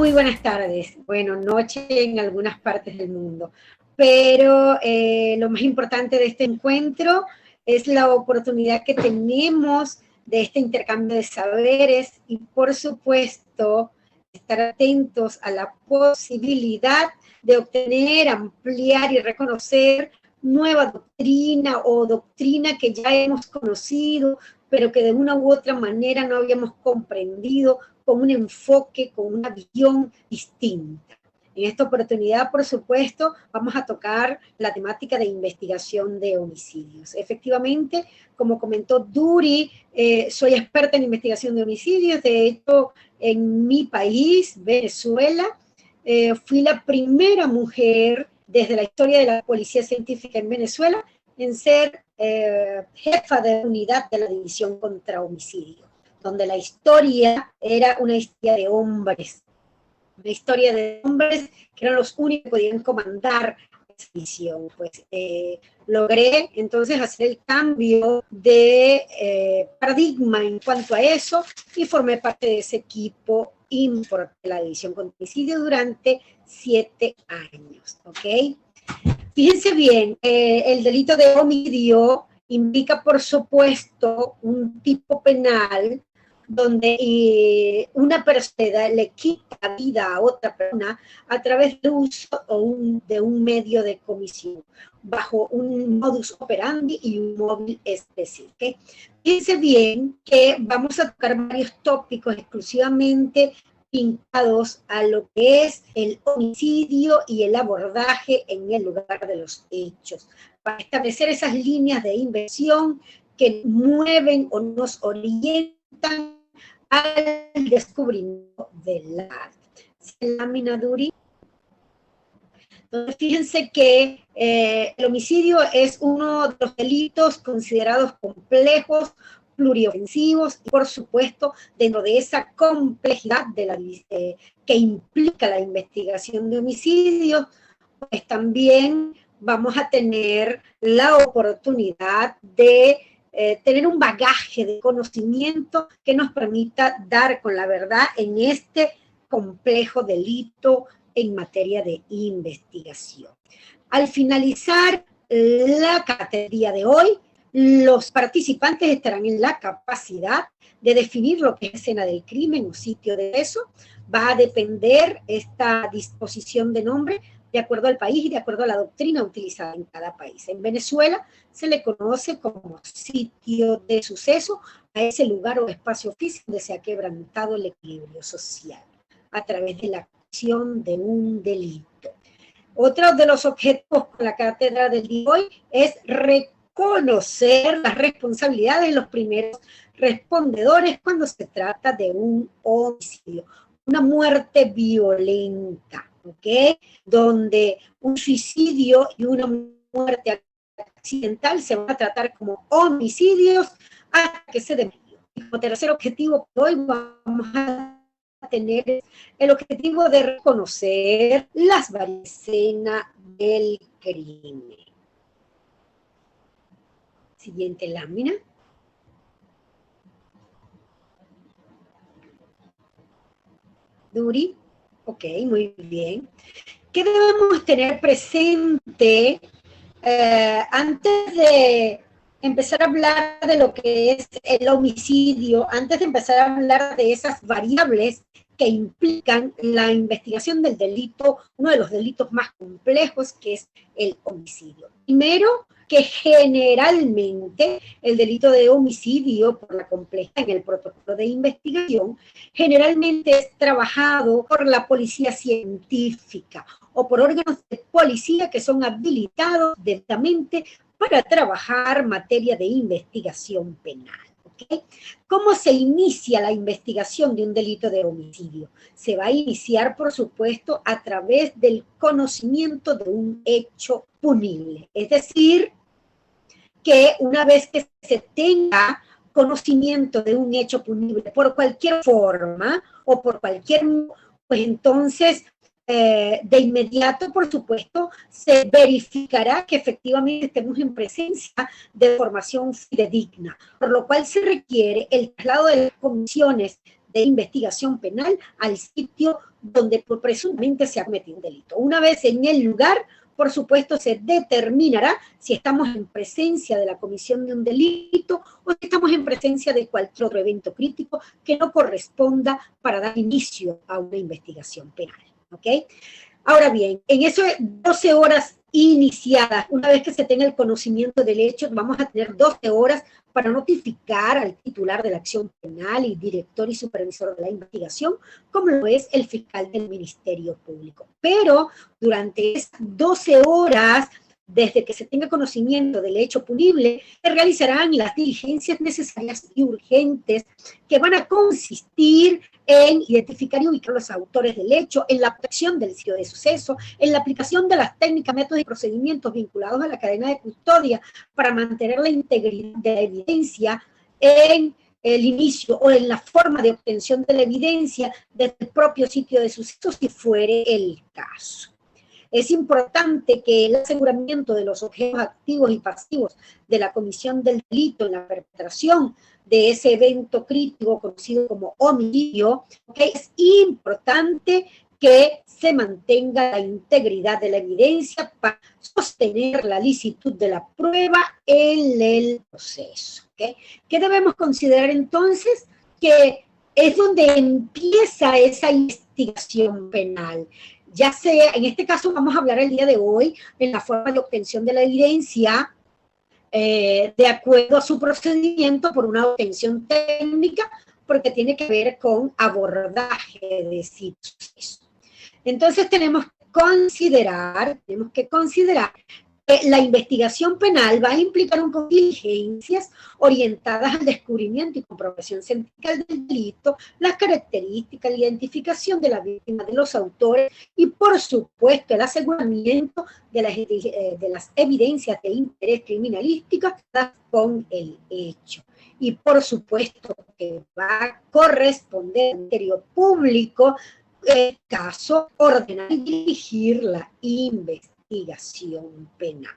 Muy buenas tardes, bueno, noche en algunas partes del mundo, pero lo más importante de este encuentro es la oportunidad que tenemos de este intercambio de saberes y, por supuesto, estar atentos a la posibilidad de obtener, ampliar y reconocer nueva doctrina o doctrina que ya hemos conocido, pero que de una u otra manera no habíamos comprendido, con un enfoque, con una visión distinta. En esta oportunidad, por supuesto, vamos a tocar la temática de investigación de homicidios. Efectivamente, como comentó Duri, soy experta en investigación de homicidios. De hecho, en mi país, Venezuela, fui la primera mujer desde la historia de la policía científica en Venezuela en ser jefa de unidad de la división contra homicidios, donde la historia era una historia de hombres, que eran los únicos que podían comandar esa misión. Pues logré entonces hacer el cambio de paradigma en cuanto a eso y formé parte de ese equipo importante de la división contra homicidio durante 7 años, ¿ok? Fíjense bien, el delito de homicidio implica, por supuesto, un tipo penal donde una persona le quita vida a otra persona a través del uso de un medio de comisión, bajo un modus operandi y un móvil específico. Fíjense bien que vamos a tocar varios tópicos exclusivamente vinculados a lo que es el homicidio y el abordaje en el lugar de los hechos, para establecer esas líneas de investigación que mueven o nos orientan al descubrimiento del arte. Lámina Duri. Entonces, fíjense que el homicidio es uno de los delitos considerados complejos, pluriofensivos, y por supuesto, dentro de esa complejidad que implica la investigación de homicidios, pues también vamos a tener la oportunidad de tener un bagaje de conocimiento que nos permita dar con la verdad en este complejo delito en materia de investigación. Al finalizar la cátedra de hoy, los participantes estarán en la capacidad de definir lo que es escena del crimen o sitio de eso. Va a depender esta disposición de nombre de acuerdo al país y de acuerdo a la doctrina utilizada en cada país. En Venezuela se le conoce como sitio de suceso a ese lugar o espacio físico donde se ha quebrantado el equilibrio social a través de la acción de un delito. Otro de los objetivos con la cátedra del día de hoy es reconocer las responsabilidades de los primeros respondedores cuando se trata de un homicidio, una muerte violenta, ¿ok? Donde un suicidio y una muerte accidental se van a tratar como homicidios hasta que se demuestre. Como tercer objetivo, hoy vamos a tener el objetivo de reconocer las varias escenas del crimen. Siguiente lámina. Duri. Ok, muy bien. ¿Qué debemos tener presente antes de empezar a hablar de lo que es el homicidio, antes de empezar a hablar de esas variables que implican la investigación del delito, uno de los delitos más complejos, que es el homicidio? Primero, que generalmente el delito de homicidio, por la complejidad en el protocolo de investigación, generalmente es trabajado por la policía científica o por órganos de policía que son habilitados directamente para trabajar materia de investigación penal. ¿Okay? ¿Cómo se inicia la investigación de un delito de homicidio? Se va a iniciar, por supuesto, a través del conocimiento de un hecho punible. Es decir, que una vez que se tenga conocimiento de un hecho punible por cualquier forma o por cualquier, pues entonces de inmediato, por supuesto, se verificará que efectivamente estemos en presencia de formación fidedigna, por lo cual se requiere el traslado de las comisiones de investigación penal al sitio donde presuntamente se ha cometido un delito. Una vez en el lugar, por supuesto, se determinará si estamos en presencia de la comisión de un delito o si estamos en presencia de cualquier otro evento crítico que no corresponda para dar inicio a una investigación penal. ¿Ok? Ahora bien, en esas 12 horas iniciadas, una vez que se tenga el conocimiento del hecho, vamos a tener 12 horas para notificar al titular de la acción penal y director y supervisor de la investigación, como lo es el fiscal del Ministerio Público. Pero durante esas 12 horas, desde que se tenga conocimiento del hecho punible, se realizarán las diligencias necesarias y urgentes que van a consistir en identificar y ubicar los autores del hecho, en la protección del sitio de suceso, en la aplicación de las técnicas, métodos y procedimientos vinculados a la cadena de custodia para mantener la integridad de la evidencia en el inicio o en la forma de obtención de la evidencia desde el propio sitio de suceso, si fuere el caso. Es importante que el aseguramiento de los objetos activos y pasivos de la comisión del delito en la perpetración de ese evento crítico conocido como homicidio, ¿okay? Es importante que se mantenga la integridad de la evidencia para sostener la licitud de la prueba en el proceso. ¿Okay? ¿Qué debemos considerar entonces? Que es donde empieza esa investigación penal. Ya sea, en este caso vamos a hablar el día de hoy en la forma de obtención de la evidencia de acuerdo a su procedimiento por una obtención técnica, porque tiene que ver con abordaje de sitios. Entonces tenemos que considerar que la investigación penal va a implicar diligencias orientadas al descubrimiento y comprobación científica del delito, las características, la identificación de la víctima, de los autores y, por supuesto, el aseguramiento de las evidencias de interés criminalístico con el hecho. Y, por supuesto, que va a corresponder al Ministerio Público el caso, ordenar y dirigir la investigación penal.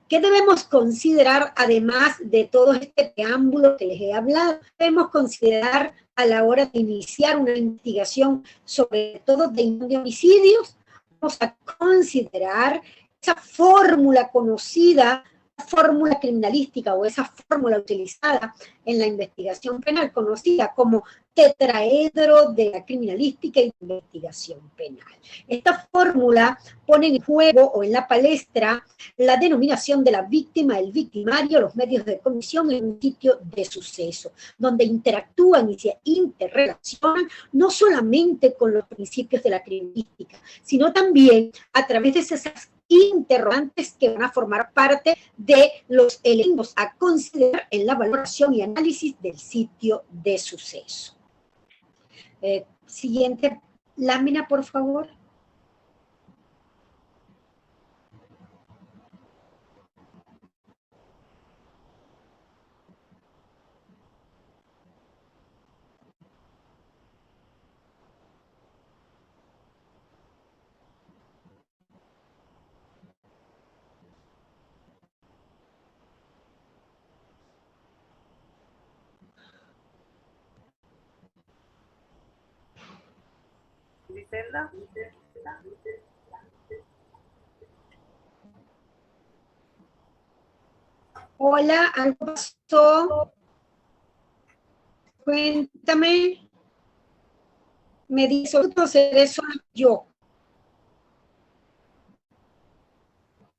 ¿Qué debemos considerar además de todo este preámbulo que les he hablado? Debemos considerar a la hora de iniciar una investigación, sobre todo de homicidios, vamos a considerar esa fórmula conocida, fórmula criminalística o esa fórmula utilizada en la investigación penal, conocida como tetraedro de la criminalística y investigación penal. Esta fórmula pone en juego o en la palestra la denominación de la víctima, el victimario, los medios de comisión en un sitio de suceso, donde interactúan y se interrelacionan no solamente con los principios de la criminalística, sino también a través de esas interrogantes que van a formar parte de los elementos a considerar en la valoración y análisis del sitio de suceso. Siguiente lámina, por favor. Griselda. Hola, ¿algo pasó? Cuéntame. Me dice, eso yo.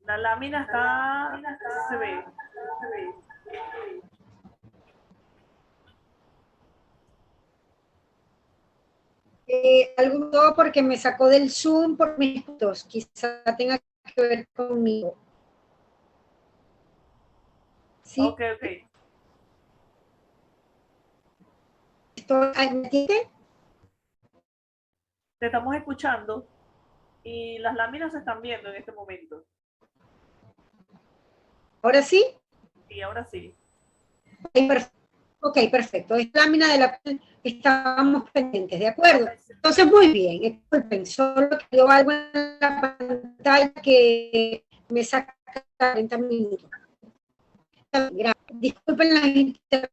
La lámina está, se ve. Algo porque me sacó del Zoom por mis puntos, quizá tenga que ver conmigo. ¿Sí? Ok. ¿Me entiende? Te estamos escuchando y las láminas se están viendo en este momento. ¿Ahora sí? Sí, ahora sí. Ok, perfecto. Es la lámina de la cual estábamos pendientes, ¿de acuerdo? Entonces, muy bien. Disculpen, solo que dio algo en la pantalla que me saca 40 minutos. Disculpen la gente.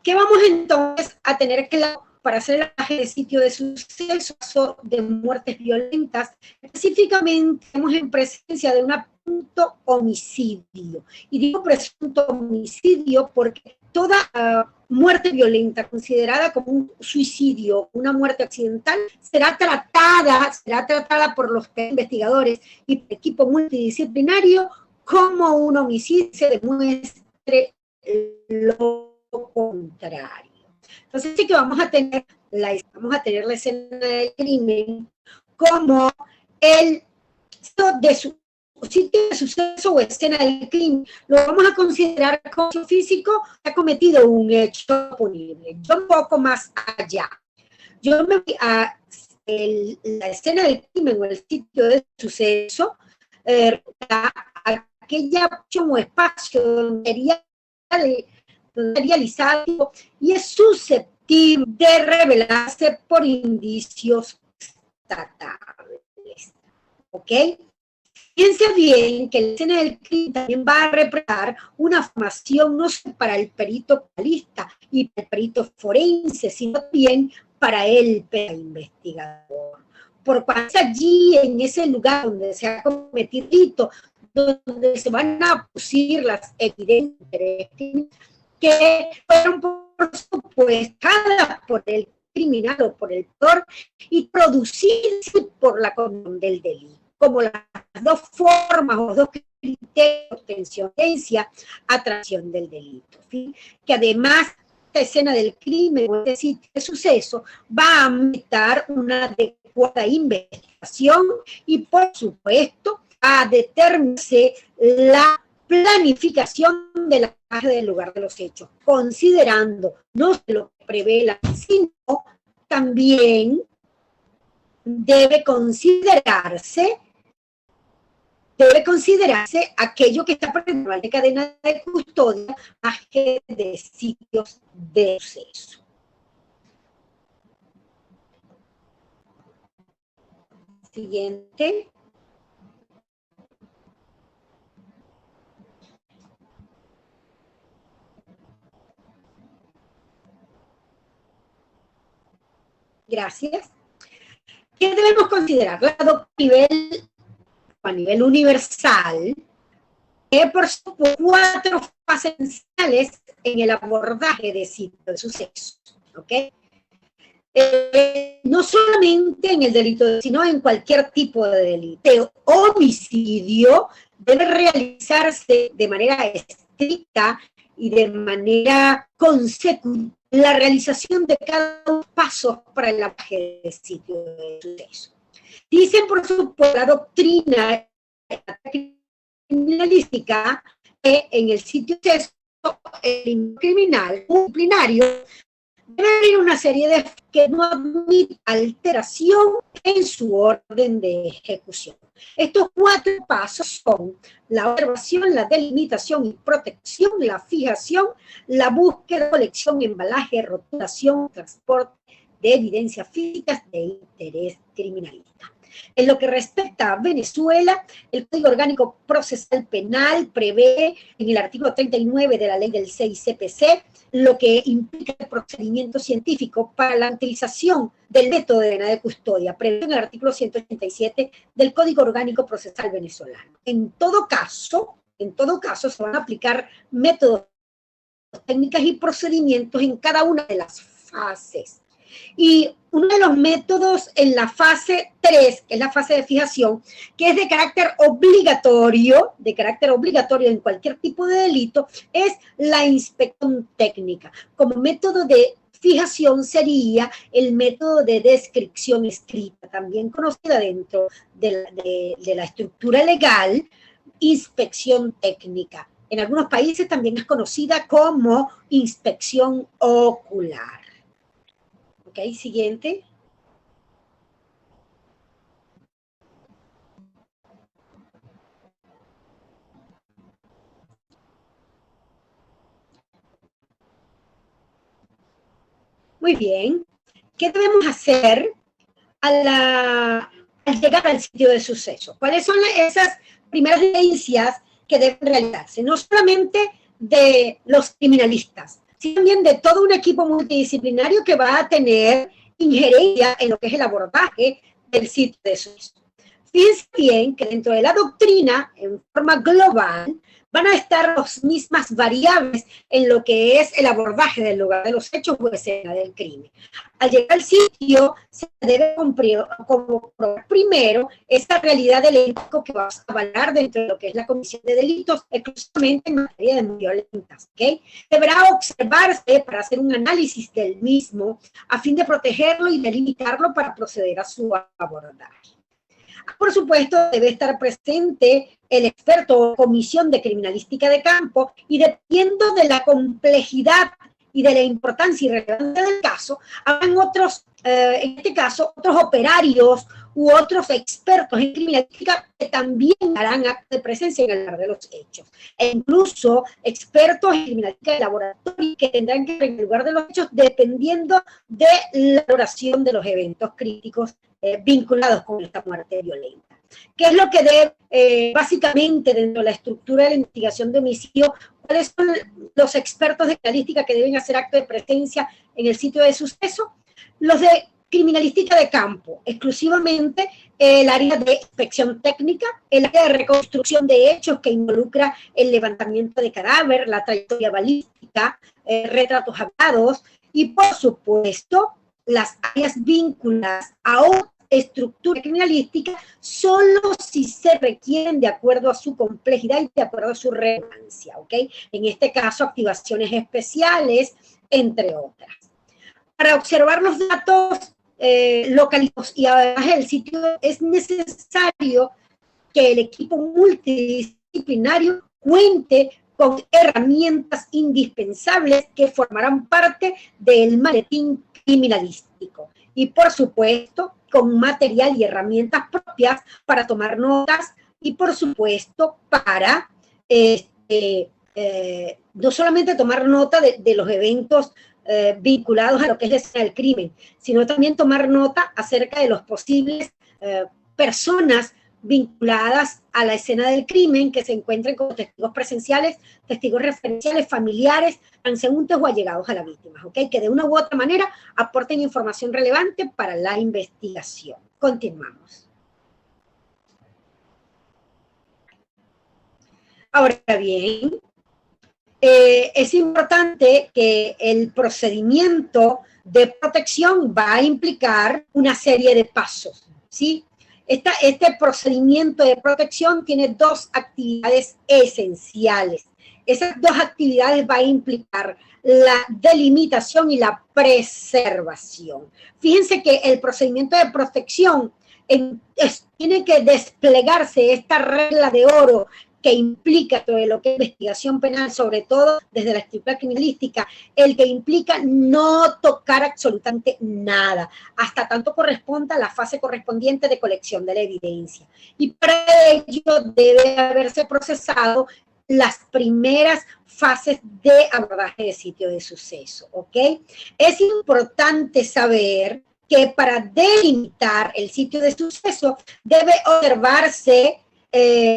¿Qué vamos entonces a tener claro para hacer el sitio de suceso de muertes violentas. Específicamente, estamos en presencia de un presunto homicidio. Y digo presunto homicidio porque toda muerte violenta considerada como un suicidio, una muerte accidental, será tratada por los investigadores y el equipo multidisciplinario como un homicidio, se demuestre lo contrario. Entonces sí que vamos a tener la escena del crimen como el sitio de suceso o escena del crimen. Lo vamos a considerar como físico que ha cometido un hecho punible. Yo un poco más allá. Yo me voy a la escena del crimen o el sitio de suceso, aquella acción o espacio donde sería realizado y es susceptible de revelarse por indicios constatables. ¿Ok? Fíjense bien que la escena del crimen también va a representar una formación no solo para el perito penalista y para el perito forense, sino también para el investigador. Por cuanto allí, en ese lugar donde se ha cometido delito, donde se van a producir las evidencias que fueron por supuestadas por el criminal o por el autor y producidas por la comisión del delito, como las dos formas o dos criterios de obtención, atracción del delito. ¿Sí? Que además esta escena del crimen o este sitio de suceso va a meter una adecuada investigación y por supuesto a determinarse la planificación de la base del lugar de los hechos, considerando no solo lo que prevé la, sino también debe considerarse aquello que está por encima de cadena de custodia más que de sitios de suceso. Siguiente. Gracias. ¿Qué debemos considerar? La doctrina a nivel universal, que por supuesto 4 fases esenciales en el abordaje de sitios de suceso. ¿Ok? No solamente en el delito, sino en cualquier tipo de delito. Homicidio debe realizarse de manera estricta y de manera consecutiva la realización de cada paso para el abordaje de sitio de suceso. Dicen, por supuesto, la doctrina criminalística que en el sitio de suceso, el criminal disciplinario debe haber una serie de que no admite alteración en su orden de ejecución. Estos 4 pasos son la observación, la delimitación y protección, la fijación, la búsqueda, colección, embalaje, rotulación, transporte de evidencias físicas de interés criminalista. En lo que respecta a Venezuela, el Código Orgánico Procesal Penal prevé en el artículo 39 de la ley del 6 CPC lo que implica el procedimiento científico para la utilización del método de cadena de custodia, previsto en el artículo 187 del Código Orgánico Procesal Venezolano. En todo caso, se van a aplicar métodos, técnicas y procedimientos en cada una de las fases. Y uno de los métodos en la fase 3, que es la fase de fijación, que es de carácter obligatorio en cualquier tipo de delito, es la inspección técnica. Como método de fijación sería el método de descripción escrita, también conocida dentro de la estructura legal, inspección técnica. En algunos países también es conocida como inspección ocular. Ok, siguiente. Muy bien. ¿Qué debemos hacer al llegar al sitio de suceso? ¿Cuáles son esas primeras diligencias que deben realizarse? No solamente de los criminalistas, sino también de todo un equipo multidisciplinario que va a tener injerencia en lo que es el abordaje del sitio de suceso. Fíjense bien que dentro de la doctrina, en forma global, van a estar las mismas variables en lo que es el abordaje del lugar de los hechos o escena del crimen. Al llegar al sitio, se debe comprobar primero esta realidad del elenco que vas a avalar dentro de lo que es la comisión de delitos, exclusivamente en materia de violentas, ¿ok? Deberá observarse para hacer un análisis del mismo a fin de protegerlo y delimitarlo para proceder a su abordaje. Por supuesto, debe estar presente el experto o comisión de criminalística de campo y dependiendo de la complejidad y de la importancia y relevancia del caso, habrán otros, en este caso, otros operarios u otros expertos en criminalística que también harán acto de presencia en el lugar de los hechos. E incluso expertos en criminalística de laboratorio que tendrán que ir en el lugar de los hechos dependiendo de la duración de los eventos críticos vinculados con esta muerte violenta. ¿Qué es lo que debe, básicamente, dentro de la estructura de la investigación de homicidio, cuáles son los expertos de criminalística que deben hacer acto de presencia en el sitio de suceso? Los de criminalística de campo, exclusivamente el área de inspección técnica, el área de reconstrucción de hechos que involucra el levantamiento de cadáver, la trayectoria balística, retratos hablados y, por supuesto, las áreas vinculadas a otra estructura criminalística solo si se requieren de acuerdo a su complejidad y de acuerdo a su relevancia, ¿ok? En este caso, activaciones especiales, entre otras. Para observar los datos localizados y además el sitio, es necesario que el equipo multidisciplinario cuente con herramientas indispensables que formarán parte del maletín criminalístico y, por supuesto, con material y herramientas propias para tomar notas y, por supuesto, para no solamente tomar nota de los eventos vinculados a lo que es la escena del crimen, sino también tomar nota acerca de los posibles personas vinculadas a la escena del crimen que se encuentren como testigos presenciales, testigos referenciales, familiares, transeúntes o allegados a la víctima, ¿ok? Que de una u otra manera aporten información relevante para la investigación. Continuamos. Ahora bien, es importante que el procedimiento de protección va a implicar una serie de pasos, ¿sí? Este procedimiento de protección tiene dos actividades esenciales. Esas dos actividades van a implicar la delimitación y la preservación. Fíjense que el procedimiento de protección tiene que desplegarse esta regla de oro que implica todo lo que es investigación penal, sobre todo desde la estructura criminalística, el que implica no tocar absolutamente nada, hasta tanto corresponda a la fase correspondiente de colección de la evidencia. Y para ello debe haberse procesado las primeras fases de abordaje de sitio de suceso, ¿ok? Es importante saber que para delimitar el sitio de suceso debe observarse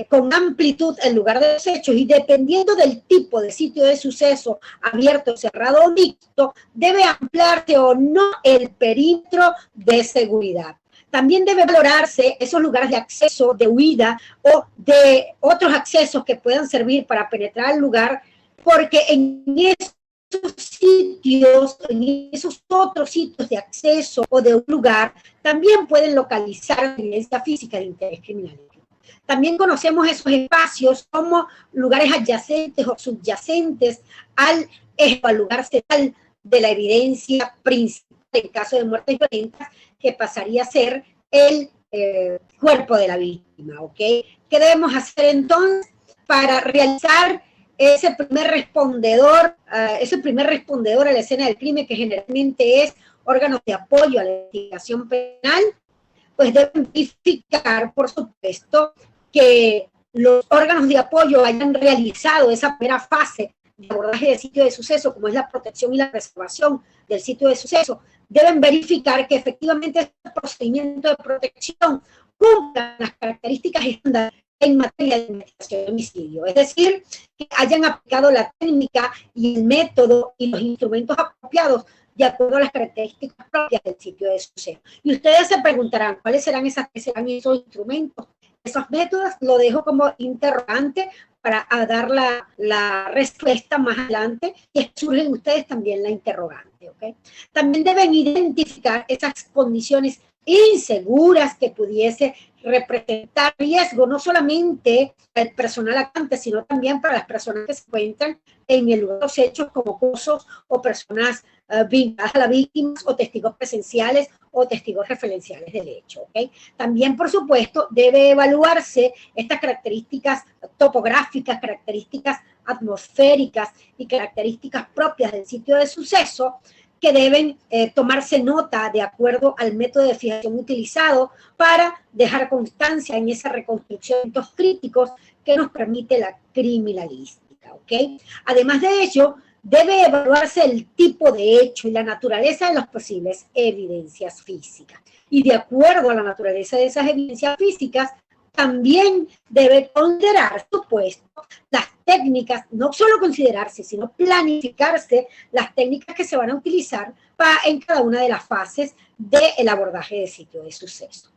con amplitud el lugar de los hechos y dependiendo del tipo de sitio de suceso, abierto, cerrado o mixto, debe ampliarse o no el perímetro de seguridad. También debe valorarse esos lugares de acceso, de huida o de otros accesos que puedan servir para penetrar el lugar, porque en esos sitios, en esos otros sitios de acceso o de un lugar, también pueden localizar evidencia física de interés criminal. También conocemos esos espacios como lugares adyacentes o subyacentes al lugar central de la evidencia principal en caso de muertes violentas, que pasaría a ser el cuerpo de la víctima, ¿ok? ¿Qué debemos hacer entonces para realizar ese primer respondedor a la escena del crimen, que generalmente es órganos de apoyo a la investigación penal? Pues deben verificar, por supuesto, que los órganos de apoyo hayan realizado esa primera fase de abordaje del sitio de suceso, como es la protección y la preservación del sitio de suceso. Deben verificar que efectivamente este procedimiento de protección cumpla las características estándar en materia de investigación de homicidio. Es decir, que hayan aplicado la técnica y el método y los instrumentos apropiados de acuerdo a las características propias del sitio de suceso. Y ustedes se preguntarán, ¿cuáles serán esos instrumentos? Esos métodos lo dejo como interrogante para dar la respuesta más adelante y surgen ustedes también la interrogante, ¿ok? También deben identificar esas condiciones inseguras que pudiese representar riesgo, no solamente para el personal atacante, sino también para las personas que se encuentran en el lugar de los hechos, como cosos o personas vinculadas a las víctimas o testigos presenciales o testigos referenciales del hecho. ¿Okay? También, por supuesto, debe evaluarse estas características topográficas, características atmosféricas y características propias del sitio de suceso, que deben tomarse nota de acuerdo al método de fijación utilizado para dejar constancia en esa reconstrucción de estos críticos que nos permite la criminalística. ¿Okay? Además de ello, debe evaluarse el tipo de hecho y la naturaleza de las posibles evidencias físicas. Y de acuerdo a la naturaleza de esas evidencias físicas, también debe considerar, por supuesto, las técnicas, no solo considerarse, sino planificarse las técnicas que se van a utilizar en cada una de las fases del abordaje de sitio de suceso.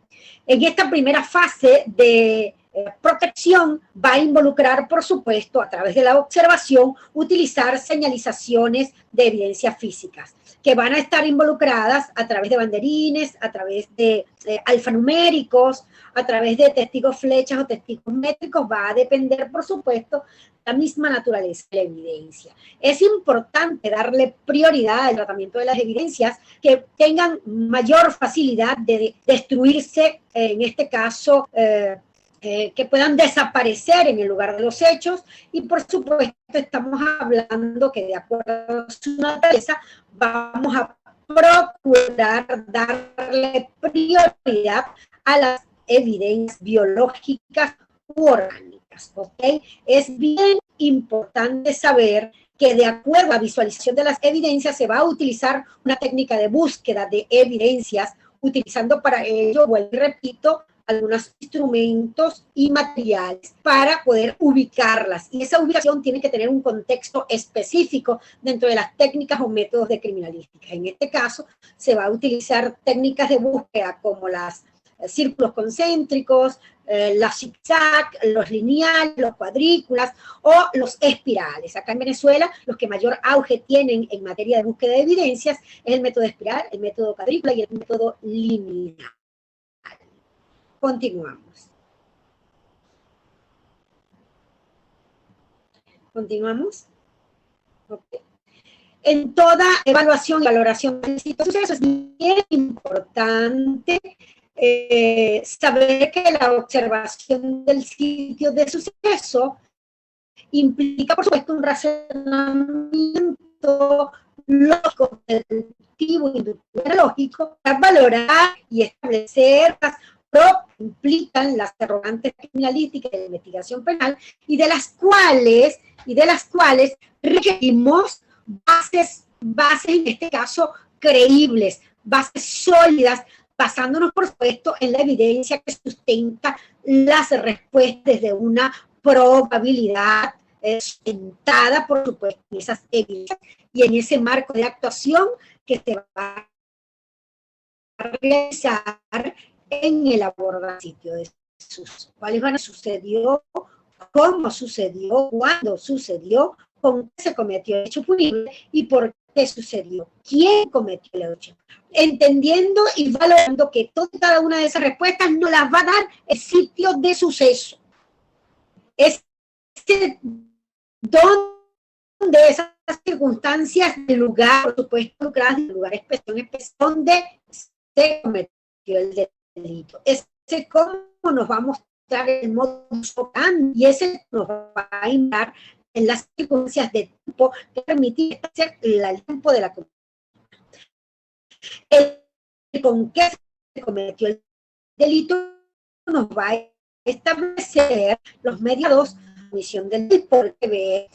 En esta primera fase de protección va a involucrar, por supuesto, a través de la observación, utilizar señalizaciones de evidencias físicas, que van a estar involucradas a través de banderines, a través de alfanuméricos, a través de testigos flechas o testigos métricos. Va a depender, por supuesto, la misma naturaleza de la evidencia. Es importante darle prioridad al tratamiento de las evidencias que tengan mayor facilidad de destruirse, en este caso, que puedan desaparecer en el lugar de los hechos, y por supuesto estamos hablando que de acuerdo a su naturaleza vamos a procurar darle prioridad a las evidencias biológicas u orgánicas, ¿ok? Es bien importante saber que de acuerdo a la visualización de las evidencias se va a utilizar una técnica de búsqueda de evidencias, utilizando para ello, vuelvo y repito, algunos instrumentos y materiales para poder ubicarlas. Y esa ubicación tiene que tener un contexto específico dentro de las técnicas o métodos de criminalística. En este caso, se va a utilizar técnicas de búsqueda como las círculos concéntricos, los zigzag, los lineales, los cuadrículas o los espirales. Acá en Venezuela, los que mayor auge tienen en materia de búsqueda de evidencias es el método espiral, el método cuadrícula y el método lineal. Continuamos. ¿Continuamos? Okay. En toda evaluación y valoración del sitio de suceso es bien importante saber que la observación del sitio de suceso implica, por supuesto, un razonamiento lógico, deductivo, inductivo, lógico, para valorar y establecer las implican las interrogantes criminalísticas de la investigación penal y de las cuales requerimos bases en este caso creíbles, bases sólidas, basándonos por supuesto en la evidencia que sustenta las respuestas desde una probabilidad sustentada por supuesto en esas evidencias y en ese marco de actuación que se va a realizar en el abordaje sitio de suceso. ¿Cuáles van a sucedió? ¿Cómo sucedió? ¿Cuándo sucedió? ¿Con qué se cometió el hecho punible? ¿Y por qué sucedió? ¿Quién cometió el hecho? Entendiendo y valorando que toda y cada una de esas respuestas nos las va a dar el sitio de suceso. Es donde esas circunstancias del lugar, por supuesto, del lugar especial donde se cometió el delito. Ese cómo nos va a mostrar el modus operandi y ese nos va a indicar en las circunstancias de tiempo que permiten hacer el tiempo de la conducta. Con qué se cometió el delito nos va a establecer los mediados de comisión del delito, porque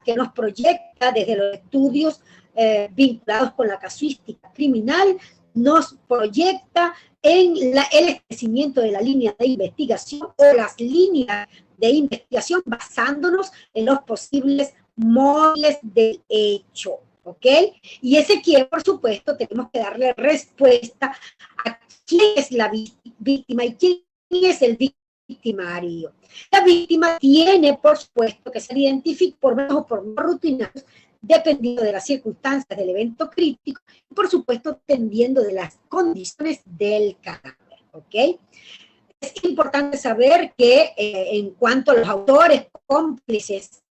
que nos proyecta desde los estudios vinculados con la casuística criminal, nos proyecta en el establecimiento de la línea de investigación o las líneas de investigación basándonos en los posibles móviles del hecho, ¿ok? Y ese quién, por supuesto, tenemos que darle respuesta a quién es la víctima y quién es el victimario. La víctima tiene, por supuesto, que ser identificada por medios o por no rutinarios, dependiendo de las circunstancias del evento crítico y, por supuesto, dependiendo de las condiciones del cadáver, ¿ok? Es importante saber que en cuanto a los autores cómplices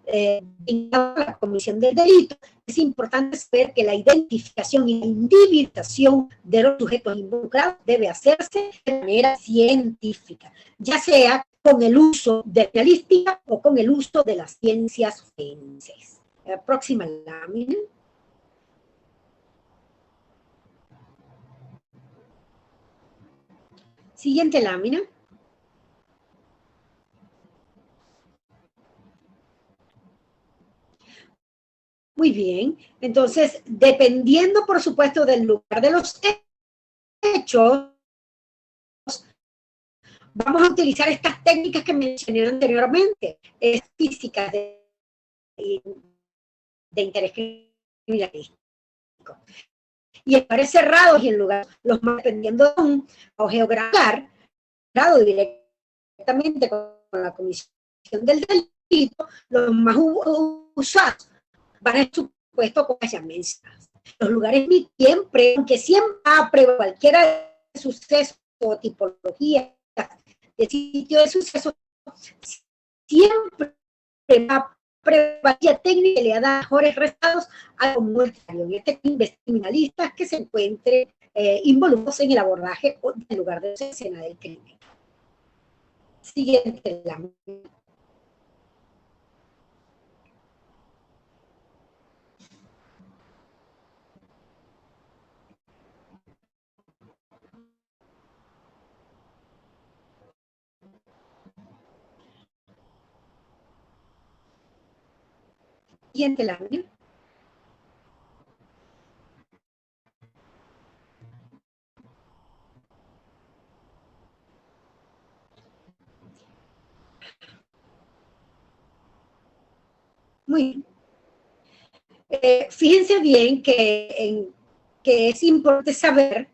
en la comisión del delito, es importante saber que la identificación y la individuación de los sujetos involucrados debe hacerse de manera científica, ya sea con el uso de la criminalística o con el uso de las ciencias forenses. La próxima lámina. Siguiente lámina. Muy bien, entonces, dependiendo, por supuesto, del lugar de los hechos, vamos a utilizar estas técnicas que mencioné anteriormente, físicas de interés criminalístico. Y en lugares cerrados y en lugares, los más dependiendo de un o geografiar, directamente con la comisión del delito, los más usados van a supuesto como ya mencionadas. Los lugares siempre, aunque siempre aprueba cualquiera de sucesos o tipología de sitio de suceso, siempre va a prevaler técnica le da mejores resultados a los multitarios. Y criminalistas que se encuentren involucrados en el abordaje del lugar de la escena del crimen. Siguiente lámina. Siguiente lámina. Muy bien. Fíjense bien que es importante saber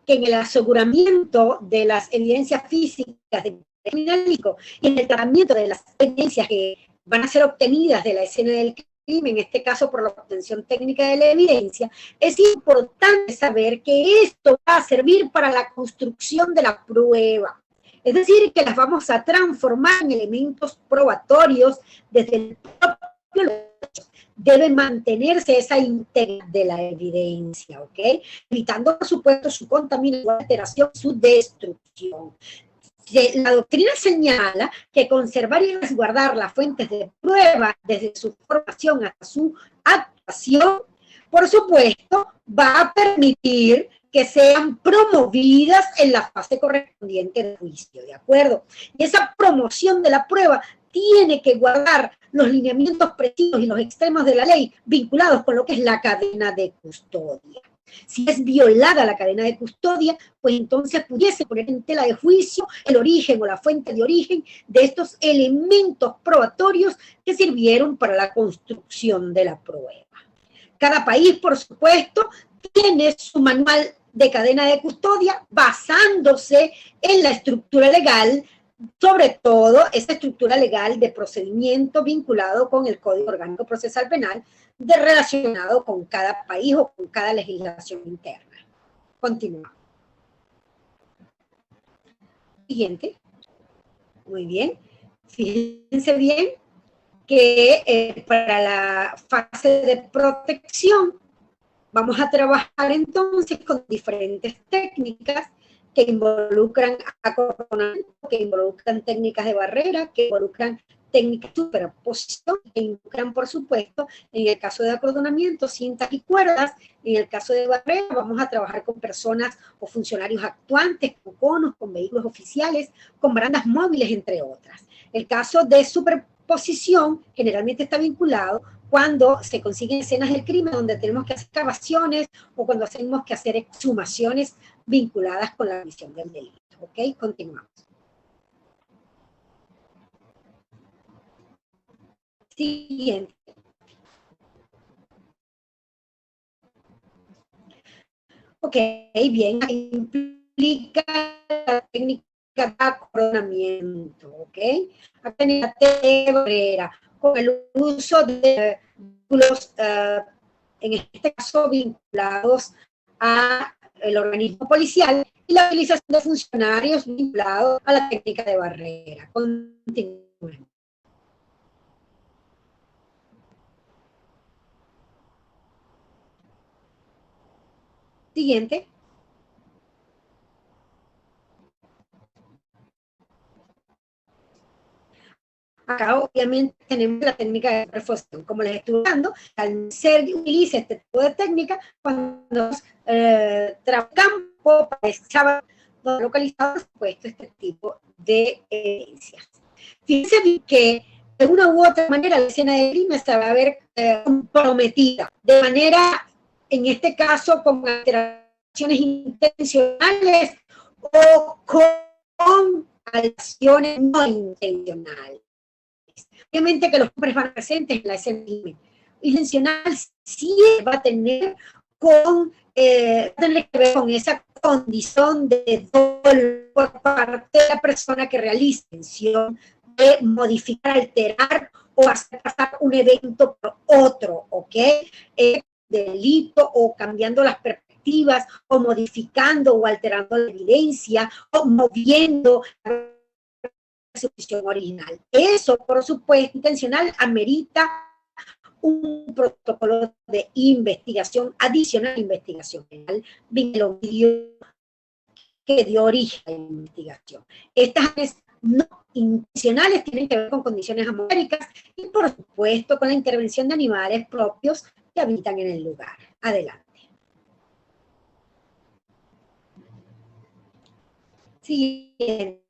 que en el aseguramiento de las evidencias físicas del criminalístico y en el tratamiento de las evidencias que van a ser obtenidas de la escena del crimen, en este caso por la obtención técnica de la evidencia, es importante saber que esto va a servir para la construcción de la prueba. Es decir, que las vamos a transformar en elementos probatorios desde el propio. Debe mantenerse esa integridad de la evidencia, ¿ok? Evitando, por supuesto, su contaminación, su alteración, su destrucción. La doctrina señala que conservar y resguardar las fuentes de prueba desde su formación hasta su actuación, por supuesto, va a permitir que sean promovidas en la fase correspondiente del juicio, ¿de acuerdo? Y esa promoción de la prueba tiene que guardar los lineamientos precisos y los extremos de la ley vinculados con lo que es la cadena de custodia. Si es violada la cadena de custodia, pues entonces pudiese poner en tela de juicio el origen o la fuente de origen de estos elementos probatorios que sirvieron para la construcción de la prueba. Cada país, por supuesto, tiene su manual de cadena de custodia basándose en la estructura legal, sobre todo esa estructura legal de procedimiento vinculado con el Código Orgánico Procesal Penal, relacionado con cada país o con cada legislación interna. Continúa. Siguiente. Muy bien. Fíjense bien que para la fase de protección vamos a trabajar entonces con diferentes técnicas que involucran acordonamiento, que involucran técnicas de barrera, que involucran técnicas de superposición, que involucran, por supuesto, en el caso de acordonamiento, cintas y cuerdas. En el caso de barrera vamos a trabajar con personas o funcionarios actuantes, con conos, con vehículos oficiales, con barandas móviles, entre otras. El caso de posición generalmente está vinculado cuando se consiguen escenas del crimen donde tenemos que hacer excavaciones o cuando tenemos que hacer exhumaciones vinculadas con la comisión del delito. ¿Ok? Continuamos. Siguiente. Ok, bien, implica la técnica de acordonamiento, ¿ok? La técnica de barrera, con el uso de vínculos, en este caso vinculados al organismo policial, y la utilización de funcionarios vinculados a la técnica de barrera. Continúen. Siguiente. Acá obviamente tenemos la técnica de perforación, como les estuve dando, al ser utiliza este tipo de técnica cuando campo para localizar, por supuesto, este tipo de evidencias. Fíjense que de una u otra manera la escena de crimen se va a ver comprometida, de manera, en este caso, con alteraciones intencionales o con acciones no intencionales. Obviamente que los hombres van presentes en la escena del crimen. Intencional sí va a tener que ver con esa condición de dolor por parte de la persona que realiza la intención de modificar, alterar o hacer pasar un evento por otro, ¿ok? Delito o cambiando las perspectivas o modificando o alterando la evidencia o moviendo su posición original. Eso, por supuesto, intencional, amerita un protocolo de investigación adicional a investigación penal, que dio origen a la investigación. Estas no intencionales tienen que ver con condiciones atmosféricas y, por supuesto, con la intervención de animales propios que habitan en el lugar. Adelante. Siguiente.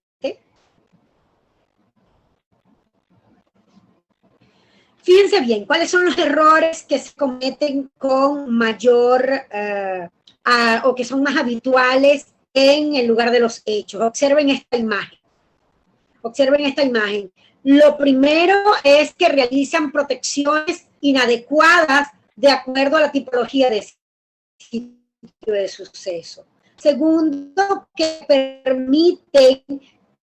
Fíjense bien, ¿cuáles son los errores que se cometen con mayor o que son más habituales en el lugar de los hechos? Observen esta imagen. Observen esta imagen. Lo primero es que realizan protecciones inadecuadas de acuerdo a la tipología de sitio de suceso. Segundo, que permiten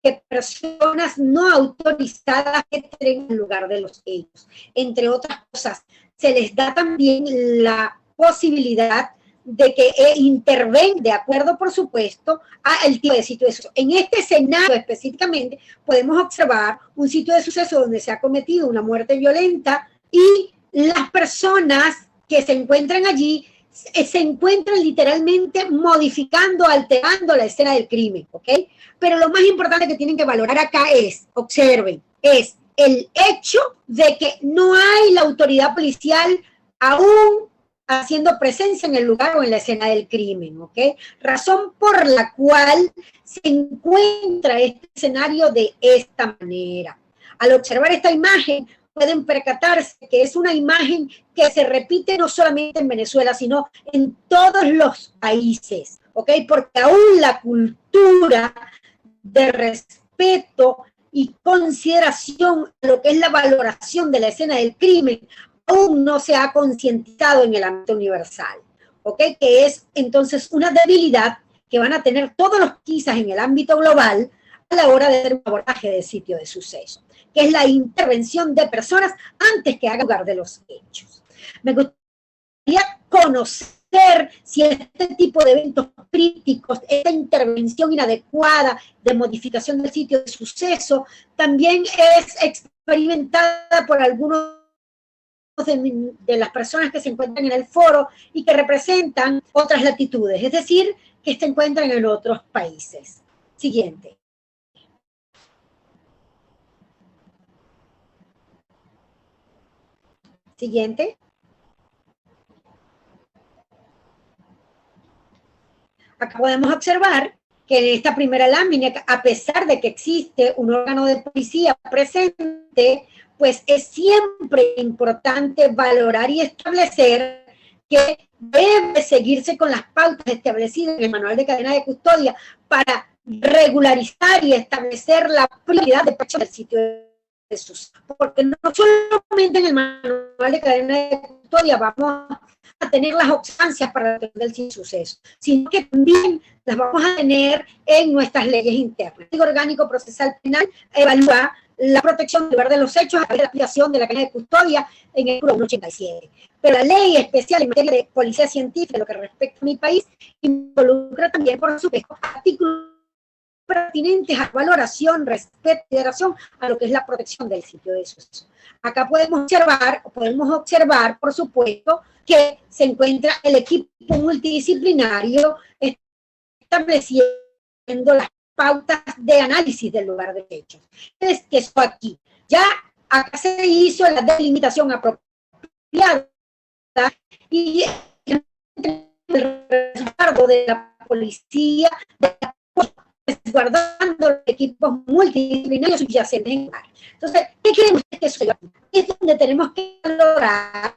que personas no autorizadas entren en el lugar de los hechos. Entre otras cosas, se les da también la posibilidad de que intervengan de acuerdo, por supuesto, al tipo de sitio de suceso. En este escenario específicamente podemos observar un sitio de suceso donde se ha cometido una muerte violenta y las personas que se encuentran allí se encuentran literalmente modificando, alterando la escena del crimen, ¿ok? Pero lo más importante que tienen que valorar acá es, observen, es el hecho de que no hay la autoridad policial aún haciendo presencia en el lugar o en la escena del crimen, ¿ok? Razón por la cual se encuentra este escenario de esta manera. Al observar esta imagen, pueden percatarse que es una imagen que se repite no solamente en Venezuela, sino en todos los países, ¿ok? Porque aún la cultura de respeto y consideración a lo que es la valoración de la escena del crimen aún no se ha concientizado en el ámbito universal, ¿ok? Que es entonces una debilidad que van a tener todos los quizás en el ámbito global a la hora de hacer un abordaje de sitio de suceso, que es la intervención de personas antes que haga lugar de los hechos. Me gustaría conocer si este tipo de eventos críticos, esta intervención inadecuada de modificación del sitio de suceso, también es experimentada por algunos de las personas que se encuentran en el foro y que representan otras latitudes, es decir, que se encuentran en otros países. Siguiente. Siguiente. Acá podemos observar que en esta primera lámina, a pesar de que existe un órgano de policía presente, pues es siempre importante valorar y establecer que debe seguirse con las pautas establecidas en el manual de cadena de custodia para regularizar y establecer la prioridad de protección del sitio de suceso. Porque no solamente en el manual de cadena de custodia vamos a tener las observancias para la protección del sitio de suceso, sino que también las vamos a tener en nuestras leyes internas. El Código Orgánico Procesal Penal evalúa la protección del lugar de los hechos a través de la aplicación de la cadena de custodia en el artículo 187. Pero la ley especial en materia de policía científica, lo que respecta a mi país, involucra también, por supuesto, artículos pertinentes a valoración, respeto y consideración a lo que es la protección del sitio de suceso. Acá podemos observar, por supuesto, que se encuentra el equipo multidisciplinario estableciendo las pautas de análisis del lugar de hechos. Es que eso aquí. Ya acá se hizo la delimitación apropiada y el resguardo de la policía, resguardando los equipos multidisciplinarios subyacentes en el. Entonces, ¿qué queremos que suceda? Es donde tenemos que valorar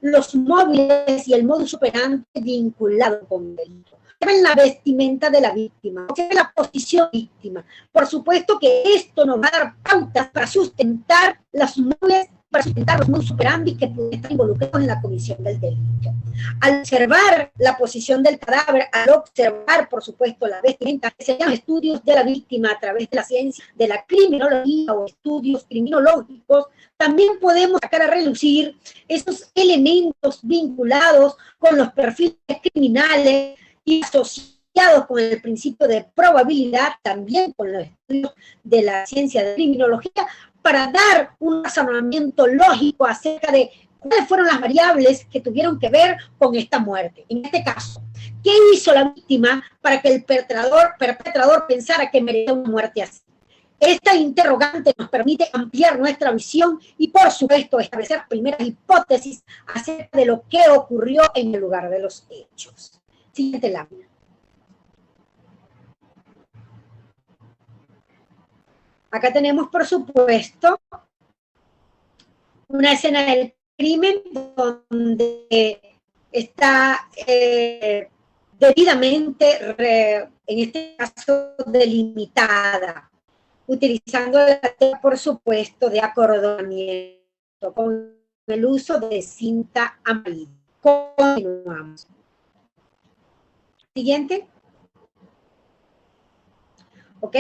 los móviles y el modus operandi vinculado con el delito. En la vestimenta de la víctima, en la posición víctima. Por supuesto que esto nos va a dar pautas para sustentar los modus operandi que pueden estar involucrados en la comisión del delito. Al observar la posición del cadáver, al observar, por supuesto, la vestimenta, que se llaman estudios de la víctima a través de la ciencia de la criminología o estudios criminológicos, también podemos sacar a relucir esos elementos vinculados con los perfiles criminales y asociados con el principio de probabilidad, también con los estudios de la ciencia de criminología, para dar un razonamiento lógico acerca de cuáles fueron las variables que tuvieron que ver con esta muerte. En este caso, ¿qué hizo la víctima para que el perpetrador pensara que merecía una muerte así? Esta interrogante nos permite ampliar nuestra visión y, por supuesto, establecer primeras hipótesis acerca de lo que ocurrió en el lugar de los hechos. Siguiente lámina. Acá tenemos, por supuesto, una escena del crimen donde está debidamente, en este caso, delimitada, utilizando la técnica, por supuesto, de acordonamiento, con el uso de cinta amarilla. Continuamos. Siguiente. ¿Ok?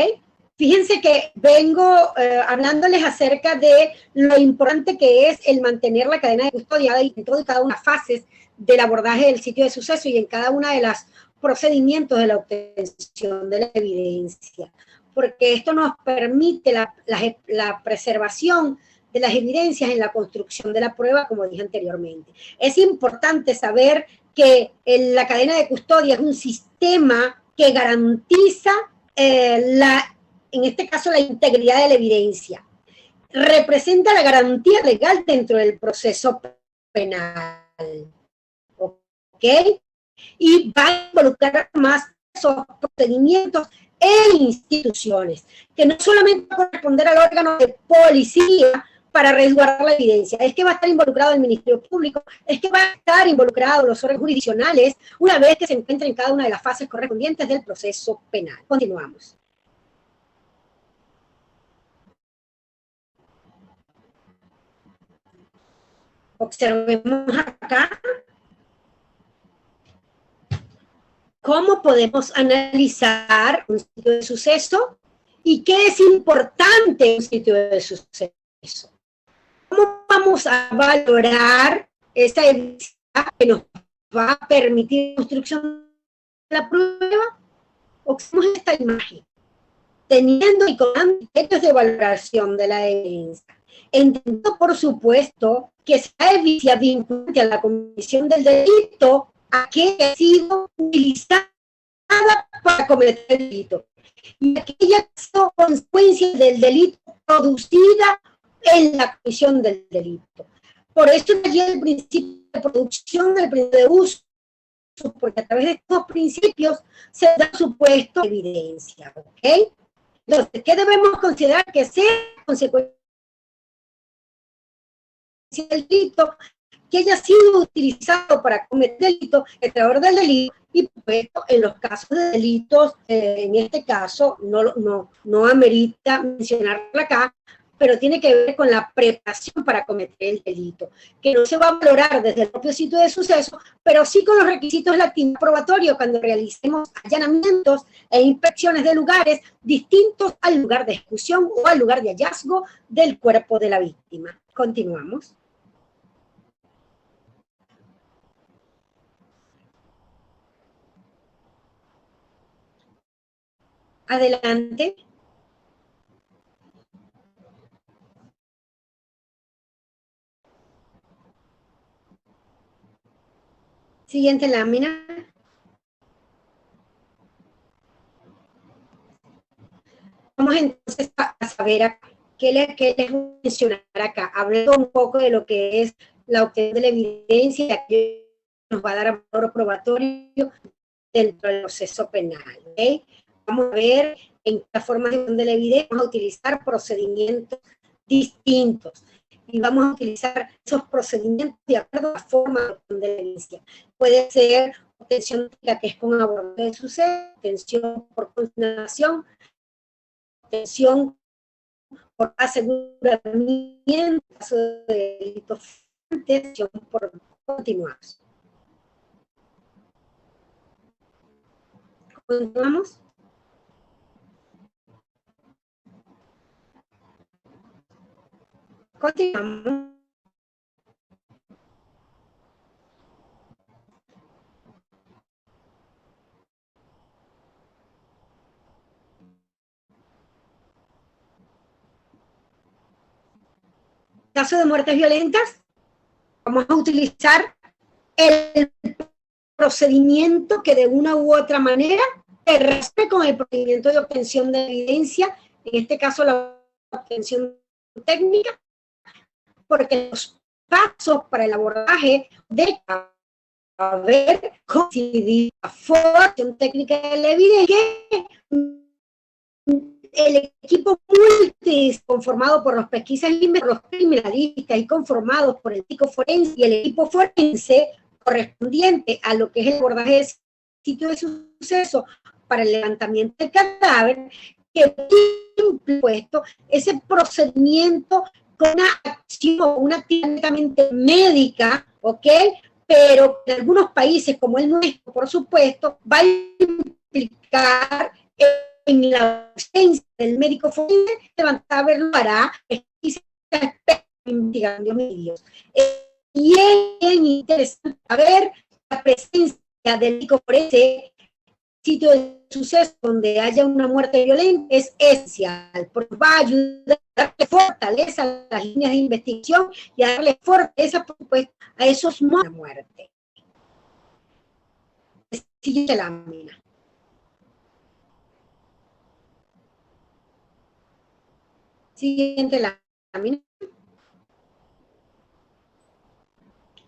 Fíjense que vengo hablándoles acerca de lo importante que es el mantener la cadena de custodia en todas y cada una de las fases del abordaje del sitio de suceso y en cada una de los procedimientos de la obtención de la evidencia, porque esto nos permite la preservación de las evidencias en la construcción de la prueba, como dije anteriormente. Es importante saber que la cadena de custodia es un sistema que garantiza en este caso, la integridad de la evidencia. Representa la garantía legal dentro del proceso penal. ¿Ok? Y va a involucrar más esos procedimientos e instituciones, que no solamente va a corresponder al órgano de policía para resguardar la evidencia, es que va a estar involucrado el Ministerio Público, es que va a estar involucrado los órganos jurisdiccionales una vez que se encuentre en cada una de las fases correspondientes del proceso penal. Continuamos. Observemos acá cómo podemos analizar un sitio de suceso y qué es importante en un sitio de suceso. ¿Cómo vamos a valorar esa evidencia que nos va a permitir la construcción de la prueba? Observemos esta imagen, teniendo y con criterios de valoración de la evidencia. Entendiendo, por supuesto, que esa evidencia vinculante a la comisión del delito a que ha sido utilizada para cometer el delito y aquella que ha sido consecuencia del delito producida en la comisión del delito. Por eso allí el principio de producción, el principio de uso porque a través de estos principios se da supuesto de evidencia, ¿ok? Entonces, ¿qué debemos considerar que sea consecuencia del delito? Que haya sido utilizado para cometer delito, el creador del delito, y pues, en los casos de delitos, en este caso, no amerita mencionarlo acá, pero tiene que ver con la preparación para cometer el delito, que no se va a valorar desde el propio sitio de suceso, pero sí con los requisitos del activo probatorio cuando realicemos allanamientos e inspecciones de lugares distintos al lugar de ejecución o al lugar de hallazgo del cuerpo de la víctima. Continuamos. Adelante. Siguiente lámina. Vamos entonces a saber acá, ¿qué les voy a mencionar acá? Hablando un poco de lo que es la obtención de la evidencia que nos va a dar valor probatorio dentro del proceso penal. ¿Okay? Vamos a ver en qué forma de obtención de la evidencia vamos a utilizar procedimientos distintos. Y vamos a utilizar esos procedimientos de acuerdo a la forma de obtención de la evidencia. Puede ser obtención que es con abordaje de suceso, obtención por consignación, obtención por aseguramiento, caso de delito, obtención por continuados. ¿Continuamos? Continuamos. Caso de muertes violentas, vamos a utilizar el procedimiento que de una u otra manera terrestre con el procedimiento de obtención de evidencia, en este caso la obtención técnica, porque los pasos para el abordaje de haber coincidido la formación técnica de la evidencia, el equipo multis conformado por los pesquisas por los criminalistas y conformados por el equipo forense y el equipo forense correspondiente a lo que es el abordaje del sitio de suceso para el levantamiento del cadáver, que impuesto ese procedimiento con una acción, una actividad médica, ¿ok? Pero en algunos países como el nuestro, por supuesto, va a implicar en la ausencia del médico forense, levantar verlo para investigar de homicidios. Y es interesante saber la presencia del médico forense sitio de suceso donde haya una muerte violenta es esencial, porque va a ayudar a darle fortaleza a las líneas de investigación y a darle fortaleza, por supuesto, a esos muertos de muerte. Siguiente lámina. Siguiente lámina.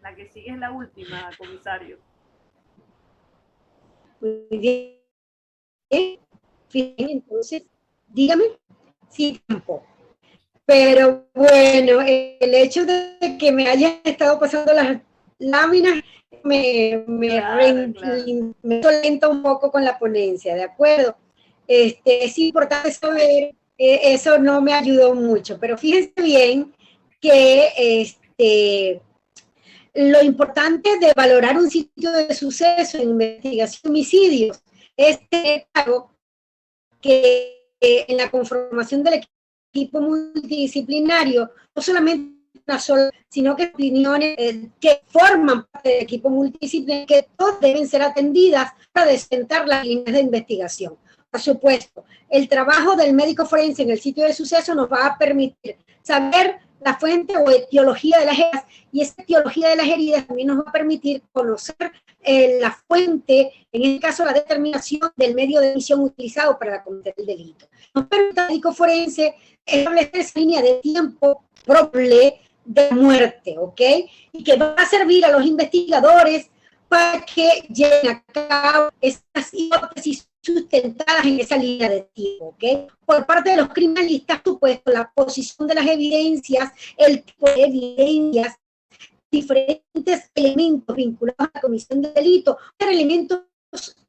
La que sigue es la última, comisario. Muy bien. Entonces, dígame. Sí, tampoco. Pero bueno, el hecho de que me hayan estado pasando las láminas me solenta un poco con la ponencia, ¿de acuerdo? Es importante saber, eso no me ayudó mucho, pero fíjense bien que lo importante de valorar un sitio de suceso en investigación de homicidios es claro que en la conformación del equipo multidisciplinario, no solamente una sola, sino que opiniones que forman parte del equipo multidisciplinario, que todas deben ser atendidas para desentar las líneas de investigación. Por supuesto, el trabajo del médico forense en el sitio de suceso nos va a permitir saber la fuente o etiología de las heridas, y esa etiología de las heridas también nos va a permitir conocer la fuente, en este caso la determinación del medio de emisión utilizado para cometer el delito. Nos permite al médico forense establecer esa línea de tiempo probable de muerte, ¿ok? Y que va a servir a los investigadores para que lleven a cabo estas hipótesis sustentadas en esa línea de tiempo, ¿ok? Por parte de los criminalistas, supuesto, la posición de las evidencias, el tipo de evidencias, diferentes elementos vinculados a la comisión de delito, eran elementos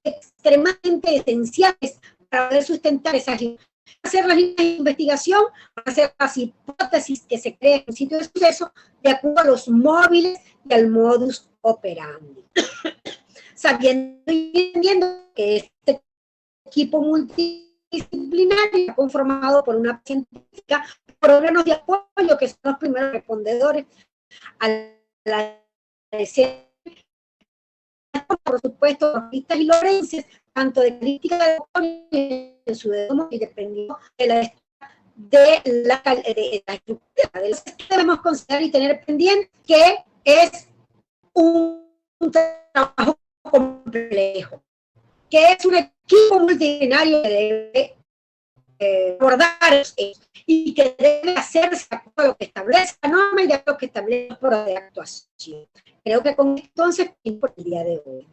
extremadamente esenciales para poder sustentar esas líneas. Hacer las líneas de investigación, hacer las hipótesis que se crean en un sitio de suceso de acuerdo a los móviles y al modus operandi. Sabiendo y entendiendo que este equipo multidisciplinario conformado por una científica, por órganos de apoyo que son los primeros respondedores a la escena, por supuesto, los listas y lorenses, tanto de crítica de en su dedo y dependiendo de la estructura de los que debemos considerar y tener pendiente, que es un trabajo complejo, que es un equipo multidisciplinario que debe abordar y que debe hacerse de acuerdo a lo que establece la norma y de acuerdo a lo que establece el foro de actuación. Creo que con entonces por el día de hoy.